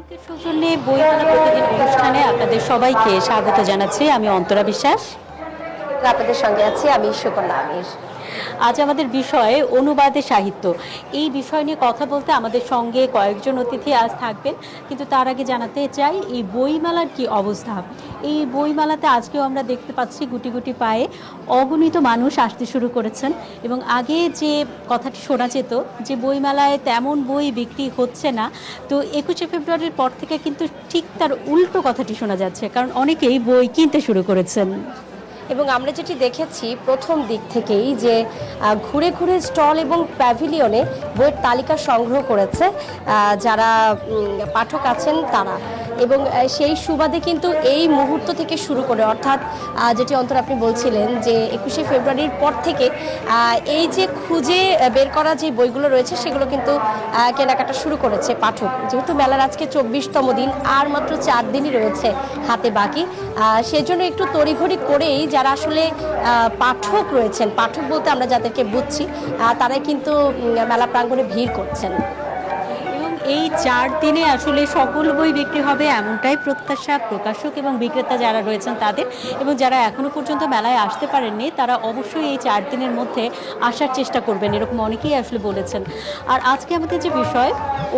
বাংলালিংকের সৌজন্যে বইমেলা প্রতিদিন অনুষ্ঠানে আপনাদের সবাইকে স্বাগত জানাচ্ছি। আমি অন্তরা বিশ্বাস, আপনাদের সঙ্গে আছি আমি সুকন্যা আমির। আজ আমাদের বিষয় অনুবাদে সাহিত্য। এই বিষয় নিয়ে কথা বলতে আমাদের সঙ্গে কয়েকজন অতিথি আজ থাকবেন, কিন্তু তার আগে জানাতে চাই এই বইমেলার কি অবস্থা। এই বইমেলাতে আজকেও আমরা দেখতে পাচ্ছি গুটি গুটি পায়ে অগণিত মানুষ আসতে শুরু করেছেন, এবং আগে যে কথাটি শোনা যেত যে বইমেলায় তেমন বই বিক্রি হচ্ছে না, তো 21শে ফেব্রুয়ারির পর থেকে কিন্তু ঠিক তার উল্টো কথাটি শোনা যাচ্ছে, কারণ অনেকেই বই কিনতে শুরু করেছেন। এবং আমরা যেটি দেখেছি প্রথম দিক থেকেই যে ঘুরে ঘুরে স্টল এবং প্যাভিলিয়নে বইয়ের তালিকা সংগ্রহ করেছে যারা পাঠক আছেন তারা, এবং সেই সুবাদে কিন্তু এই মুহূর্ত থেকে শুরু করে, অর্থাৎ যেটি অন্তর আপনি বলছিলেন যে 21শে ফেব্রুয়ারির পর থেকে এই যে খুঁজে বের করা যে বইগুলো রয়েছে সেগুলো কিন্তু কেনাকাটা শুরু করেছে পাঠক। যেহেতু মেলার আজকে 24তম দিন, আর মাত্র 4 দিনই রয়েছে হাতে বাকি, সেজন্য একটু তড়িঘড়ি করেই যারা আসলে পাঠক রয়েছেন, পাঠক বলতে আমরা যাদেরকে বুঝছি, তারাই কিন্তু মেলা প্রাঙ্গণে ভিড় করছেন। এই 4 দিনে আসলে সকল বই বিক্রি হবে এমনটাই প্রত্যাশা প্রকাশক এবং বিক্রেতা যারা রয়েছেন তাদের, এবং যারা এখনো পর্যন্ত মেলায় আসতে পারেননি তারা অবশ্যই এই 4 দিনের মধ্যে আসার চেষ্টা করবেন, এরকম অনেকেই আসলে বলেছেন। আর আজকে আমাদের যে বিষয়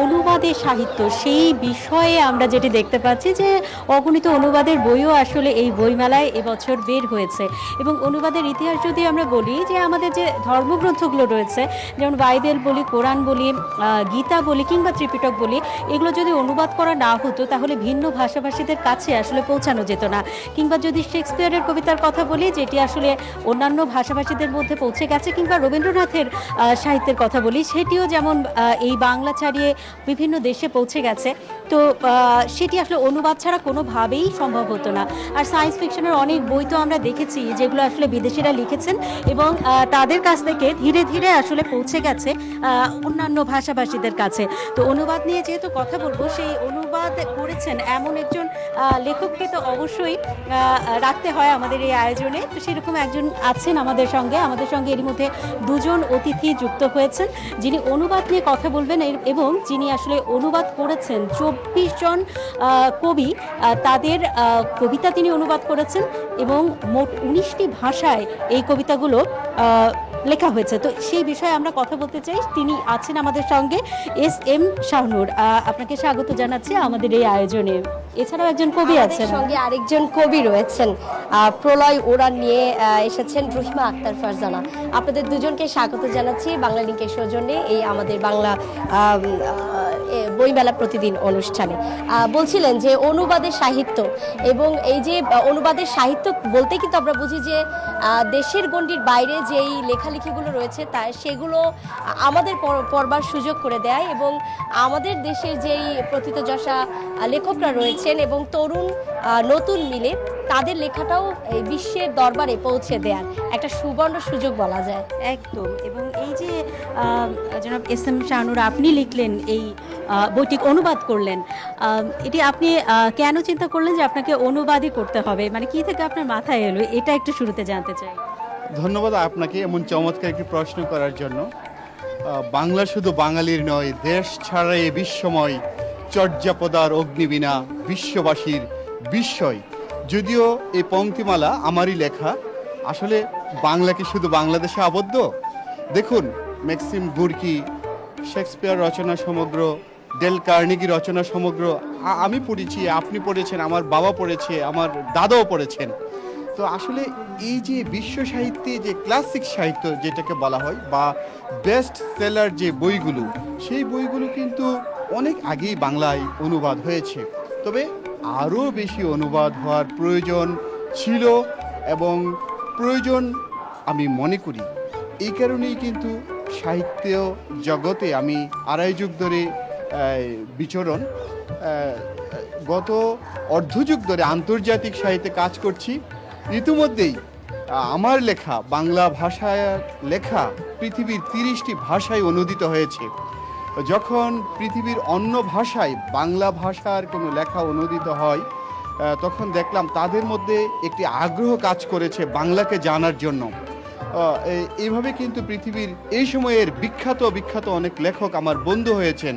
অনুবাদের সাহিত্য, সেই বিষয়ে আমরা যেটি দেখতে পাচ্ছি যে অগণিত অনুবাদের বইও আসলে এই বইমেলায় এবছর বের হয়েছে। এবং অনুবাদের ইতিহাস যদি আমরা বলি, যে আমাদের যে ধর্মগ্রন্থগুলো রয়েছে, যেমন বাইবেল বলি, কোরআন বলি, গীতা বলি কিংবা ত্রিপিটক বলি, এগুলো যদি অনুবাদ করা না হতো তাহলে ভিন্ন ভাষাভাষীদের কাছে আসলে পৌঁছানো যেত না। কিংবা যদি শেক্সপিয়ারের কবিতার কথা বলি, যেটি আসলে অন্যান্য ভাষাভাষীদের মধ্যে পৌঁছে গেছে, কিংবা রবীন্দ্রনাথের সাহিত্যের কথা বলি, সেটিও যেমন এই বাংলা ছাড়িয়ে বিভিন্ন দেশে পৌঁছে গেছে, তো সেটি আসলে অনুবাদ ছাড়া কোনোভাবেই সম্ভব হতো না। আর সায়েন্স ফিকশনের অনেক বই তো আমরা দেখেছি যেগুলো আসলে বিদেশিরা লিখেছেন, এবং তাদের কাছ থেকে ধীরে ধীরে আসলে পৌঁছে গেছে অন্যান্য ভাষাভাষীদের কাছে। তো অনুবাদ নিয়ে যেহেতু কথা বলবো, সেই অনুবাদ করেছেন এমন একজন লেখককে তো অবশ্যই রাখতে হয় আমাদের এই আয়োজনে। তো সেরকম একজন আছেন আমাদের সঙ্গে এরই মধ্যে 2 জন অতিথি যুক্ত হয়েছেন যিনি অনুবাদ নিয়ে কথা বলবেন, এবং যিনি আসলে অনুবাদ করেছেন 24 জন কবি, তাদের কবিতা তিনি অনুবাদ করেছেন, এবং মোট 19টি ভাষায় এই কবিতাগুলো লেখা হয়েছে। তো সেই বিষয়ে আমরা কথা বলতে চাই। তিনি আছেন আমাদের সঙ্গে এস.এম. শাহনূর। আপনাকে স্বাগত জানাচ্ছি আমাদের এই আয়োজনে। এছাড়াও একজন কবি আছেন, সঙ্গে আরেকজন কবি রয়েছেন, প্রলয় ওড়ান নিয়ে এসেছেন রহিমা আক্তার ফারজানা। আপনাদের দুজনকে স্বাগত জানাচ্ছি বাংলালিংকের সৌজন্যে এই আমাদের বাংলা বইমেলা প্রতিদিন অনুষ্ঠানে। বলছিলেন যে অনুবাদের সাহিত্য, এবং এই যে অনুবাদের সাহিত্য বলতে কিন্তু আমরা বুঝি যে দেশের গণ্ডির বাইরে যেই লেখালেখিগুলো রয়েছে তা সেগুলো আমাদের পড়বার সুযোগ করে দেয়, এবং আমাদের দেশের যেই প্রথিতযশা লেখকরা রয়েছেন এবং তরুণ নতুন মিলে তাদের লেখাটাও এই বিশ্বের দরবারে পৌঁছে দেওয়ার একটা সুবর্ণ সুযোগ বলা যায়। একদম। এবং এই যে জনাব এস.এম. শাহনূর, আপনি লিখলেন এই বইটি, অনুবাদ করলেন, এটি আপনি কেন চিন্তা করলেন যে আপনাকে অনুবাদই করতে হবে, মানে কি থেকে আপনার মাথায় এলো, এটা একটু শুরুতে জানতে চাই। ধন্যবাদ আপনাকে এমন চমৎকার একটি প্রশ্ন করার জন্য। বাংলা শুধু বাঙালির নয়, দেশ ছাড়া এ বিশ্বময়, চর্যাপদার অগ্নিবীণা বিশ্ববাসীর বিস্ময়। যদিও এই পংক্তিমালা আমারই লেখা, আসলে বাংলা কি শুধু বাংলাদেশে আবদ্ধ? দেখুন, ম্যাক্সিম গুরকি, শেক্সপিয়ার রচনা সমগ্র, ডেল কার্নেগি রচনা সমগ্র আমি পড়েছি, আপনি পড়েছেন, আমার বাবা পড়েছে, আমার দাদাও পড়েছেন। তো আসলে এই যে বিশ্ব সাহিত্যে যে ক্লাসিক সাহিত্য যেটাকে বলা হয়, বা বেস্ট সেলার যে বইগুলো, সেই বইগুলো কিন্তু অনেক আগেই বাংলায় অনুবাদ হয়েছে। তবে আরও বেশি অনুবাদ হওয়ার প্রয়োজন ছিল এবং প্রয়োজন আমি মনে করি। এই কারণেই কিন্তু সাহিত্য জগতে আমি 2.5 যুগ ধরে বিচরণ, গত অর্ধযুগ ধরে আন্তর্জাতিক সাহিত্যে কাজ করছি। ইতিমধ্যেই আমার লেখা, বাংলা ভাষায় লেখা, পৃথিবীর 30টি ভাষায় অনুদিত হয়েছে। যখন পৃথিবীর অন্য ভাষায় বাংলা ভাষার কোনো লেখা অনুদিত হয়, তখন দেখলাম তাদের মধ্যে একটি আগ্রহ কাজ করেছে বাংলাকে জানার জন্য। এইভাবে কিন্তু পৃথিবীর এই সময়ের বিখ্যাত অনেক লেখক আমার বন্ধু হয়েছেন।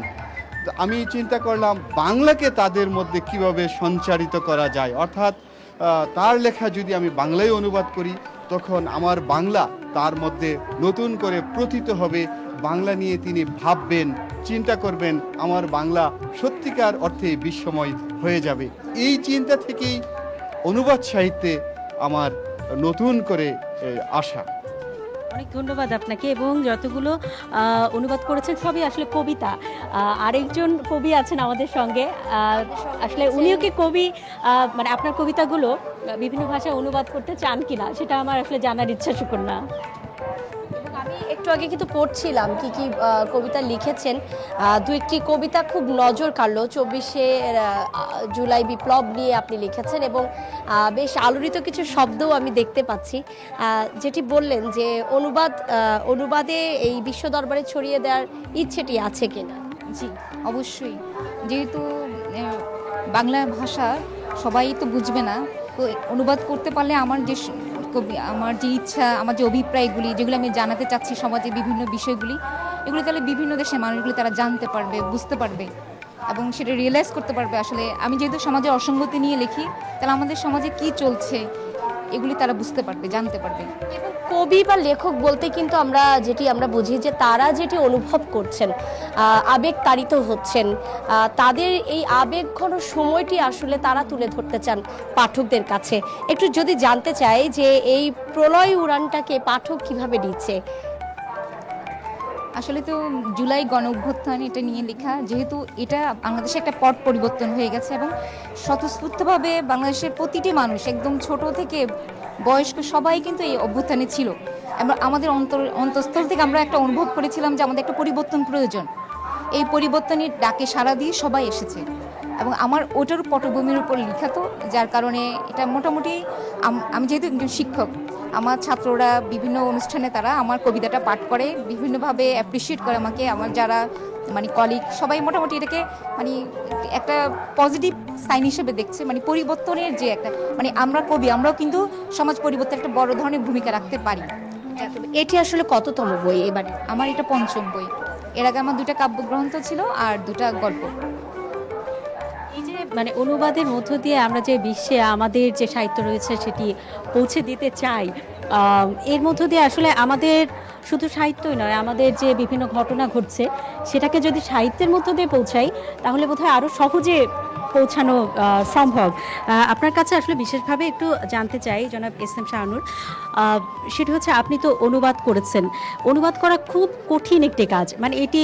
তো আমি চিন্তা করলাম বাংলাকে তাদের মধ্যে কিভাবে সঞ্চারিত করা যায়, অর্থাৎ তার লেখা যদি আমি বাংলায় অনুবাদ করি তখন আমার বাংলা তার মধ্যে নতুন করে প্রথিত হবে, বাংলা নিয়ে তিনি ভাববেন, চিন্তা করবেন, আমার বাংলা সত্যিকার অর্থে বিশ্বময় হয়ে যাবে। এই চিন্তা থেকেই অনুবাদ সাহিত্যে আমার নতুন করে আশা। অনেক ধন্যবাদ আপনাকে। এবং যতগুলো অনুবাদ করেছেন সবই আসলে কবিতা। আরেকজন কবি আছেন আমাদের সঙ্গে, আসলে উনিও কি কবি, মানে আপনার কবিতাগুলো বিভিন্ন ভাষায় অনুবাদ করতে চান কিনা সেটা আমার আসলে জানার ইচ্ছা সুকন্যা। আমি একটু আগে কিন্তু পড়ছিলাম কি কি কবিতা লিখেছেন। দু একটি কবিতা খুব নজর কাড়লো। 24শে জুলাই বিপ্লব নিয়ে আপনি লিখেছেন এবং বেশ আলোড়িত কিছু শব্দও আমি দেখতে পাচ্ছি। যেটি বললেন যে অনুবাদে এই বিশ্ব দরবারে ছড়িয়ে দেওয়ার ইচ্ছেটি আছে কিনা? জি, অবশ্যই। যেহেতু বাংলা ভাষা সবাই তো বুঝবে না, তো অনুবাদ করতে পারলে আমার যে ইচ্ছা, আমার যে অভিপ্রায়গুলি, যেগুলো আমি জানাতে চাচ্ছি সমাজে বিভিন্ন বিষয়গুলি, এগুলি তাহলে বিভিন্ন দেশের মানুষগুলি তারা জানতে পারবে, বুঝতে পারবে এবং সেটা রিয়েলাইজ করতে পারবে। আসলে আমি যেহেতু সমাজের অসঙ্গতি নিয়ে লিখি, তাহলে আমাদের সমাজে কি চলছে এগুলি তারা বুঝতে পারবে, জানতে পারবে। এবং কবি বা লেখক বলতে কিন্তু আমরা বুঝি যে তারা যেটি অনুভব করছেন, আবেগ তাড়িত হচ্ছেন, তাদের এই আবেগ ঘন সময়টি আসলে তারা তুলে ধরতে চান পাঠকদের কাছে। একটু যদি জানতে চাই যে এই প্রলয় উড়ানটাকে পাঠক কিভাবে নিচ্ছে? আসলে তো জুলাই গণ অভ্যুত্থান এটা নিয়ে লেখা, যেহেতু এটা বাংলাদেশে একটা পট পরিবর্তন হয়ে গেছে এবং স্বতঃস্ফূর্তভাবে বাংলাদেশের প্রতিটি মানুষ একদম ছোট থেকে বয়স্ক সবাই কিন্তু এই অভ্যুত্থানে ছিল এবং আমাদের অন্তঃস্থল থেকে আমরা একটা অনুভব করেছিলাম যে আমাদের একটা পরিবর্তন প্রয়োজন। এই পরিবর্তনের ডাকে সাড়া দিয়ে সবাই এসেছে এবং আমার ওটার পটভূমির উপর লেখা, তো যার কারণে এটা মোটামুটি আমি যেহেতু একজন শিক্ষক, আমার ছাত্ররা বিভিন্ন অনুষ্ঠানে তারা আমার কবিতাটা পাঠ করে, বিভিন্নভাবে অ্যাপ্রিসিয়েট করে আমাকে। আমার যারা মানে কলিগ সবাই মোটামুটি এটাকে মানে একটা পজিটিভ সাইন হিসেবে দেখছে, মানে পরিবর্তনের যে একটা মানে আমরা কবি, আমরাও কিন্তু সমাজ পরিবর্তনের একটা বড় ধরনের ভূমিকা রাখতে পারি। এটি আসলে কততম বই এবারে? আমার এটা ৫ম বই। এর আগে আমার 2টা কাব্যগ্রন্থ ছিল আর 2টা গল্প। এই যে মানে অনুবাদের মধ্য দিয়ে আমরা যে বিশ্বে আমাদের যে সাহিত্য রয়েছে সেটি পৌঁছে দিতে চাই, এর মধ্য দিয়ে আসলে আমাদের শুধু সাহিত্যই নয়, আমাদের যে বিভিন্ন ঘটনা ঘটছে সেটাকে যদি সাহিত্যের মধ্য দিয়ে পৌঁছাই তাহলে বোধহয় আরও সহজে পৌঁছানো সম্ভব। আপনার কাছে আসলে বিশেষভাবে একটু জানতে চাই জনাব এস এম শাহানুর, সেটা হচ্ছে আপনি তো অনুবাদ করেছেন, অনুবাদ করা খুব কঠিন একটি কাজ, মানে এটি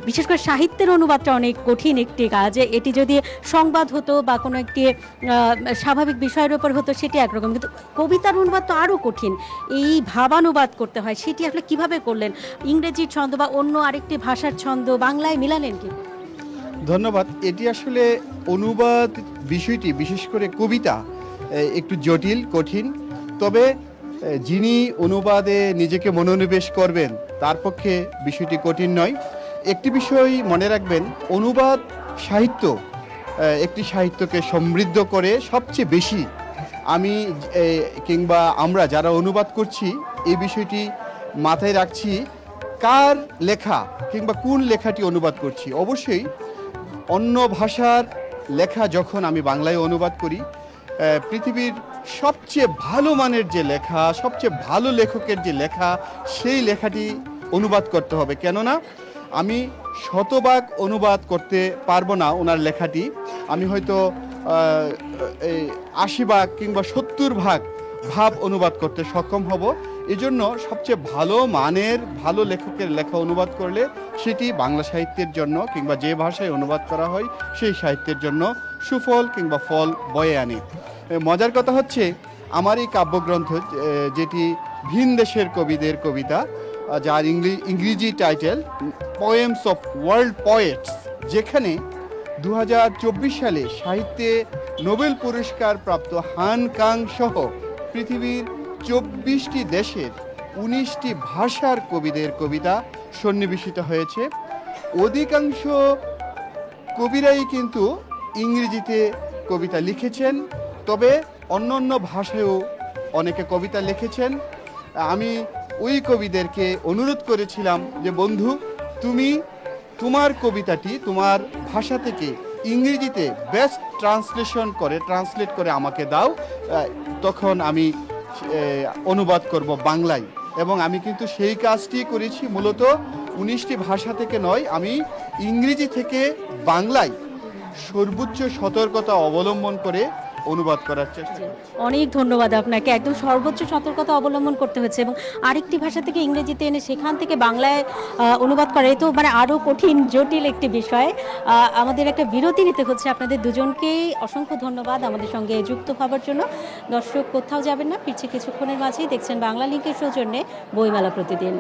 বিশেষ করে সাহিত্যের অনুবাদটা অনেক কঠিন একটি কাজ। এটি যদি সংবাদ হতো বা কোনো একটি স্বাভাবিক বিষয়ের উপর হতো সেটি একরকম, কিন্তু কবিতার অনুবাদ তো আরও কঠিন, এই ভাবানুবাদ করতে হয়। সেটি আসলে কিভাবে করলেন? ইংরেজির ছন্দ বা অন্য আরেকটি ভাষার ছন্দ বাংলায় মিলালেন কি? ধন্যবাদ। এটি আসলে অনুবাদ বিষয়টি, বিশেষ করে কবিতা, একটু জটিল, কঠিন। তবে যিনি অনুবাদে নিজেকে মনোনিবেশ করবেন তার পক্ষে বিষয়টি কঠিন নয়। একটি বিষয় মনে রাখবেন, অনুবাদ সাহিত্য একটি সাহিত্যকে সমৃদ্ধ করে সবচেয়ে বেশি। আমি কিংবা আমরা যারা অনুবাদ করছি এই বিষয়টি মাথায় রাখছি, কার লেখা কিংবা কোন লেখাটি অনুবাদ করছি। অবশ্যই অন্য ভাষার লেখা যখন আমি বাংলায় অনুবাদ করি, পৃথিবীর সবচেয়ে ভালো মানের যে লেখা, সবচেয়ে ভালো লেখকের যে লেখা, সেই লেখাটি অনুবাদ করতে হবে। কেননা আমি শতভাগ অনুবাদ করতে পারবো না ওনার লেখাটি, আমি হয়তো 80 ভাগ কিংবা 70 ভাগ ভাব অনুবাদ করতে সক্ষম হব। এজন্য সবচেয়ে ভালো মানের ভালো লেখকের লেখা অনুবাদ করলে সেটি বাংলা সাহিত্যের জন্য কিংবা যে ভাষায় অনুবাদ করা হয় সেই সাহিত্যের জন্য সুফল কিংবা ফল বয়ে আনে। মজার কথা হচ্ছে, আমার এই কাব্যগ্রন্থ যেটি ভিন দেশের কবিদের কবিতা, যার ইংরেজি title poems of world poets, যেখানে 2024 সালে সাহিত্যে নোবেল পুরস্কার প্রাপ্ত হান কাং সহ পৃথিবীর 24টি দেশের 19টি ভাষার কবিদের কবিতা সন্নিবেশিত হয়েছে। অধিকাংশ কবিরাই কিন্তু ইংরেজিতে কবিতা লিখেছেন, তবে অন্য অন্য ভাষায়ও অনেকে কবিতা লিখেছেন। আমি ওই কবিদেরকে অনুরোধ করেছিলাম যে বন্ধু, তুমি তোমার কবিতাটি তোমার ভাষা থেকে ইংরেজিতে বেস্ট ট্রান্সলেট করে আমাকে দাও, তখন আমি অনুবাদ করব বাংলায়। এবং আমি কিন্তু সেই কাজটি করেছি, মূলত 19টি ভাষা থেকে নয়, আমি ইংরেজি থেকে বাংলায় সর্বোচ্চ সতর্কতা অবলম্বন করে অনুবাদ করার চেষ্টা করছি। অনেক ধন্যবাদ আপনাকে। একদম সর্বোচ্চ সতর্কতা অবলম্বন করতে হচ্ছে এবং আরেকটি ভাষা থেকে ইংরেজিতে এনে সেখান থেকে বাংলায় অনুবাদ করা, এ তো মানে আরও কঠিন জটিল একটি বিষয়। আমাদের একটা বিরতি নিতে হচ্ছে। আপনাদের দুজনকেই অসংখ্য ধন্যবাদ আমাদের সঙ্গে যুক্ত হওয়ার জন্য। দর্শক কোথাও যাবেন না, ফিরছে কিছুক্ষণের মাঝেই। দেখছেন বাংলা লিংকের সৌজন্যে বইমেলা প্রতিদিন,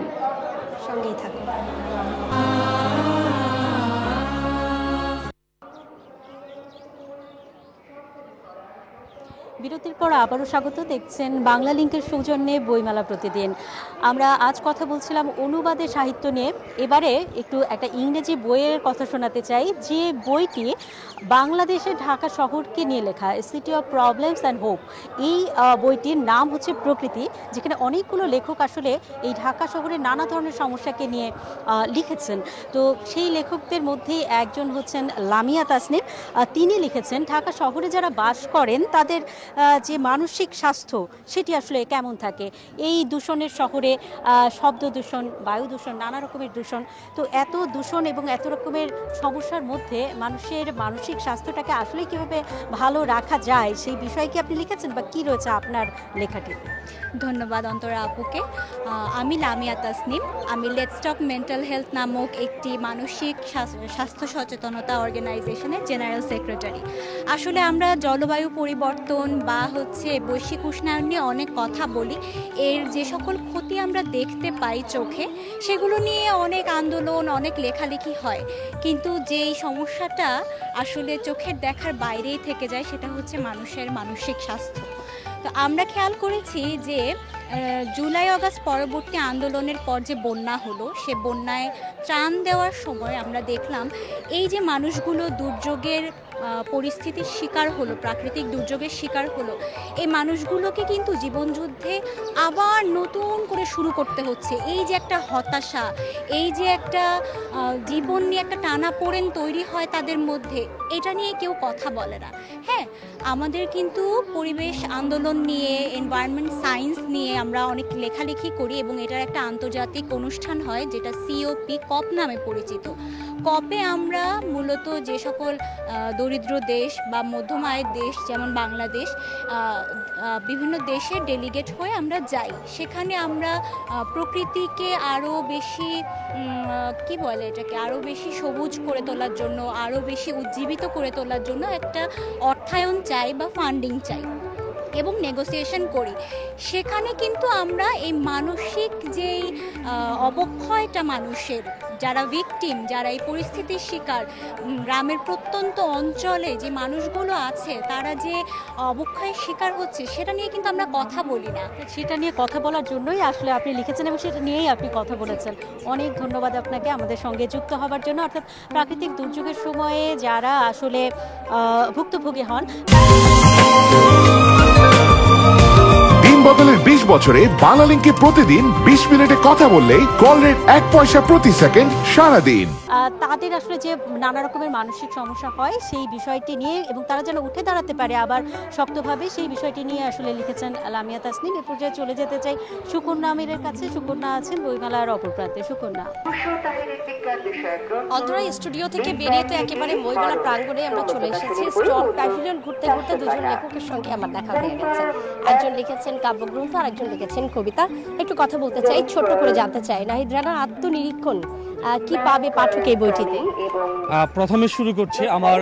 সঙ্গেই থাকুন। বিরতির পর আবারও স্বাগত। দেখছেন বাংলা লিংকের সৌজন্যে বইমেলা প্রতিদিন। আমরা আজ কথা বলছিলাম অনুবাদে সাহিত্য নিয়ে। এবারে একটু একটা ইংরেজি বইয়ের কথা শোনাতে চাই, যে বইটি বাংলাদেশের ঢাকা শহরকে নিয়ে লেখা, city of problems and hope. এই বইটির নাম হচ্ছে প্রকৃতি, যেখানে অনেকগুলো লেখক আসলে এই ঢাকা শহরের নানা ধরনের সমস্যাকে নিয়ে লিখেছেন। তো সেই লেখকদের মধ্যেই একজন হচ্ছেন লামিয়া তাসনিম। তিনি লিখেছেন ঢাকা শহরে যারা বাস করেন তাদের যে মানসিক স্বাস্থ্য সেটি আসলে কেমন থাকে। এই দূষণের শহরে শব্দ দূষণ, বায়ু দূষণ, নানা রকমের দূষণ। তো এত দূষণ এবং এত রকমের সমস্যার মধ্যে মানুষের মানসিক স্বাস্থ্যটাকে আসলে কিভাবে ভালো রাখা যায় সেই বিষয়ে কি আপনি লিখেছেন, বা কি রয়েছে আপনার লেখাটিতে? ধন্যবাদ অন্তরা আপুকে। আমি লামিয়া তাসনিম। আমি লেটস টক মেন্টাল হেলথ নামক একটি মানসিক স্বাস্থ্য সচেতনতা অর্গানাইজেশনের জেনারেল সেক্রেটারি। আসলে আমরা জলবায়ু পরিবর্তন বা বৈশ্বিক উষ্ণায়ন নিয়ে অনেক কথা বলি। এর যে সকল ক্ষতি আমরা দেখতে পাই চোখে, সেগুলো নিয়ে অনেক আন্দোলন, অনেক লেখালেখি হয়, কিন্তু যেই সমস্যাটা আসলে চোখের দেখার বাইরেই থেকে যায় সেটা হচ্ছে মানুষের মানসিক স্বাস্থ্য। তো আমরা খেয়াল করেছি যে জুলাই আগস্ট পরবর্তী আন্দোলনের পর যে বন্যা হলো, সে বন্যায় ত্রাণ দেওয়ার সময় আমরা দেখলাম এই যে মানুষগুলো দুর্যোগের পরিস্থিতির শিকার হলো, প্রাকৃতিক দুর্যোগের শিকার হলো, এই মানুষগুলোকে কিন্তু জীবনযুদ্ধে আবার নতুন করে শুরু করতে হচ্ছে। এই যে একটা হতাশা, এই যে একটা জীবন নিয়ে একটা টানাপোড়েন তৈরি হয় তাদের মধ্যে, এটা নিয়ে কেউ কথা বলে না। হ্যাঁ, আমাদের কিন্তু পরিবেশ আন্দোলন নিয়ে, এনভায়রনমেন্ট সায়েন্স নিয়ে আমরা অনেক লেখালেখি করি এবং এটার একটা আন্তর্জাতিক অনুষ্ঠান হয় যেটা COP নামে পরিচিত। কপে আমরা মূলত যে সকল দরিদ্র দেশ বা মধ্যম আয়ের দেশ যেমন বাংলাদেশ, বিভিন্ন দেশের ডেলিগেট হয়ে আমরা যাই। সেখানে আমরা প্রকৃতিকে আরও বেশি আরও বেশি সবুজ করে তোলার জন্য, আরও বেশি উজ্জীবিত করে তোলার জন্য একটা অর্থায়ন চাই বা ফান্ডিং চাই এবং নেগোসিয়েশন করি। সেখানে কিন্তু আমরা এই মানসিক যেই অবক্ষয়টা মানুষের, যারা ভিকটিম, যারা এই পরিস্থিতির শিকার, গ্রামের প্রত্যন্ত অঞ্চলে যে মানুষগুলো আছে তারা যে অবক্ষয়ের শিকার হচ্ছে, সেটা নিয়ে কিন্তু আমরা কথা বলি না। সেটা নিয়ে কথা বলার জন্যই আসলে আপনি লিখেছেন এবং সেটা নিয়েই আপনি কথা বলেছেন। অনেক ধন্যবাদ আপনাকে আমাদের সঙ্গে যুক্ত হওয়ার জন্য। অর্থাৎ প্রাকৃতিক দুর্যোগের সময়ে যারা আসলে ভুক্তভোগী হন। বদলের 20 বছরে বাংলালিংকে প্রতিদিন 20 মিনিটে কথা বললেই কল রেট 1 পয়সা প্রতি সেকেন্ড সারাদিন। তাদের আসলে যে নানা রকমের মানসিক সমস্যা হয় সেই বিষয়টি নিয়ে এবং তারা যেন উঠে দাঁড়াতে পারে আবার শক্তভাবে, সেই বিষয়টি নিয়ে আসলে লিখেছেন লামিয়া তাসনিম। এ পর্যায়ে চলে যেতে চাই সুকন্যা আমিরের কাছে। সুকন্যা আছেন বইমেলার অপর প্রান্তে। সুকন্যা, অন্তরা স্টুডিও থেকে বেরিয়ে তো একেবারে বইমেলা প্রাঙ্গণে আমরা চলে এসেছি। স্টল প্যাভিলিয়ন ঘুরতে ঘুরতে দুজন লেখকের সঙ্গে আমার দেখা হয়ে গেছে। একজন লিখেছেন কাব্যগ্রন্থ আর একজন লিখেছেন কবিতা। একটু কথা বলতে চাই, ছোট্ট করে জানতে চাই, নাহিদ রানার আত্মনিরীক্ষণ কি পাবে পাঠক এই বইটিতে? প্রথমে শুরু করছি আমার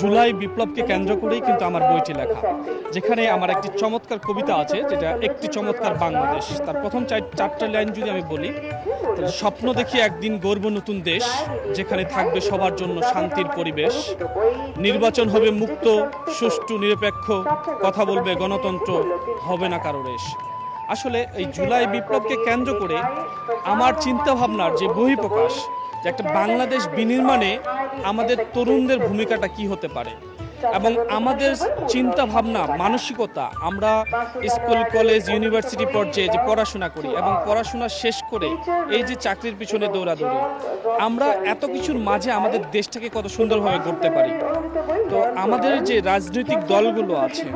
জুলাই বিপ্লবকে কেন্দ্র করেই কিন্তু আমার বইটি লেখা, যেখানে আমার একটি চমৎকার কবিতা আছে যেটা একটি চমৎকার বাংলাদেশ। তার প্রথম চারটা লাইন যদি আমি বলি, স্বপ্ন দেখি একদিন গর্ব নতুন দেশ, যেখানে থাকবে সবার জন্য শান্তির পরিবেশ, নির্বাচন হবে মুক্ত সুষ্ঠু নিরপেক্ষ, কথা বলবে গণতন্ত্র, হবে না কারো রেশ। আসলে এই জুলাই বিপ্লবকে কেন্দ্র করে আমার চিন্তা ভাবনার যে বহিঃপ্রকাশ, যে একটা বাংলাদেশ বিনির্মাণে আমাদের তরুণদের ভূমিকাটা কি হতে পারে, এবং আমাদের চিন্তা ভাবনা মানসিকতা, আমরা স্কুল কলেজ ইউনিভার্সিটি পর্যায়ে যে পড়াশোনা করি এবং পড়াশোনা শেষ করে এই যে চাকরির পিছনে দৌড়াদৌড়ি, আমরা এত কিছুর মাঝে আমাদের দেশটাকে কত সুন্দরভাবে গড়তে পারি। তো আমাদের যে রাজনৈতিক দলগুলো আছে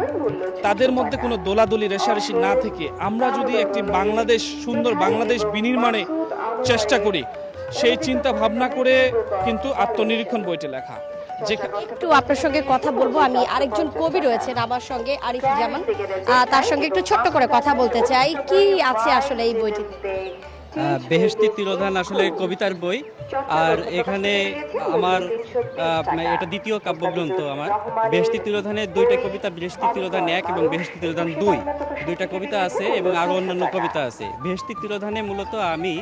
তাদের মধ্যে কোনো দোলাদলি রেষারেষি না থেকে আমরা যদি একটি বাংলাদেশ, সুন্দর বাংলাদেশ বিনির্মাণে চেষ্টা করি, সেই চিন্তা ভাবনা করে কিন্তু আত্মনিরীক্ষণ বইটি লেখা। একটু আপনার সঙ্গে কথা বলবো, আমি আরেকজন কবি রয়েছেন আমার সঙ্গে, আরিফ জামান, তার সঙ্গে একটু ছোট্ট করে কথা বলতে চাই। কি আছে আসলে এই বইটিতে? বেহেশতি তিরোধান আসলে কবিতার বই, আর এখানে আমার এটা দ্বিতীয় কাব্যগ্রন্থ আমার। বেহেশতি তিরোধানের দুইটা কবিতা, বেহেশতি তিরোধান 1 এবং বেহেশতি তিরোধান 2, দুইটা কবিতা আছে এবং আরও অন্যান্য কবিতা আছে। বেহেশতি তিরোধানে মূলত আমি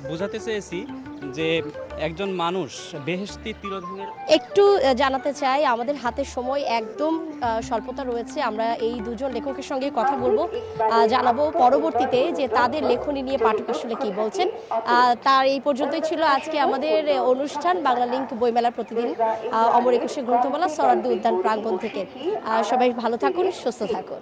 বোঝাতে চেয়েছি যে একজন মানুষ বেহেশতি তিরোধানের। একটু জানাতে চাই, আমাদের হাতে সময় একদম স্বল্পতা রয়েছে, আমরা এই দুজন লেখকের সঙ্গে কথা বলবো, জানাবো পরবর্তীতে যে তাদের লেখনী নিয়ে পাঠক আসলে কি বলছেন। তার এই পর্যন্তই ছিল আজকে আমাদের অনুষ্ঠান বাংলা লিংক বইমেলার প্রতিদিন অমর 21 গ্রন্থমেলা সরারদি উদ্যান প্রাঙ্গণ থেকে। সবাই ভালো থাকুন, সুস্থ থাকুন।